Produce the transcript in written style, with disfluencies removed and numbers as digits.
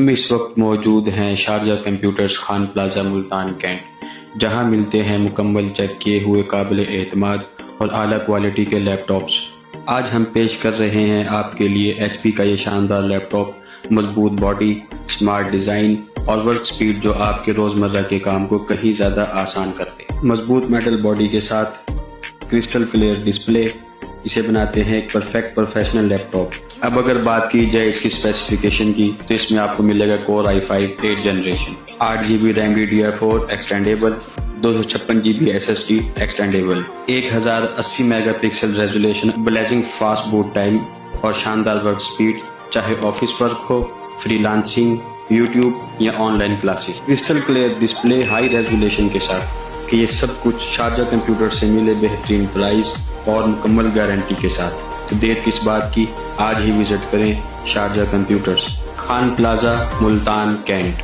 ہم اس وقت موجود ہیں Sharjah computers Khan plaza Multan cantt, جہاں ملتے ہیں مکمل چیک کیے ہوئے قابل اعتماد اور اعلیٰ کوالٹی کے لیپ ٹاپس۔ آج ہم پیش کر رہے ہیں آپ کے لیے ایچ پی کا یہ شاندار لیپ ٹاپ، مضبوط باڈی، سمارٹ ڈیزائن اور ورک سپیڈ جو آپ کے روزمرہ کے کام کو کہیں زیادہ آسان کرتے ہیں۔ مضبوط میٹل باڈی کے ساتھ کرسٹل کلیئر ڈسپلے اسے بناتے ہیں ایک پرفیکٹ پروفیشنل لیپ ٹاپ۔ اب اگر بات کی جائے اس کی اسپیسیفیکیشن کی تو اس میں آپ کو ملے گا Core i5 8 generation, 8 GB RAM DDR4 extendable, 256 GB SSD extendable, 1080 mega pixel resolution, blazing fast boot time اور شاندار ورک سپیڈ، چاہے آفس ورک ہو، فری لانسنگ، یوٹیوب یا online classes. Crystal clear display high resolution کے ساتھ کہ یہ سب کچھ شارجہ کمپیوٹر سے ملے بہترین پرائز اور مکمل گارنٹی کے ساتھ، تو دیر کس بات کی، آج ہی وزٹ کریں Sharjah computers, Khan plaza Multan Kent.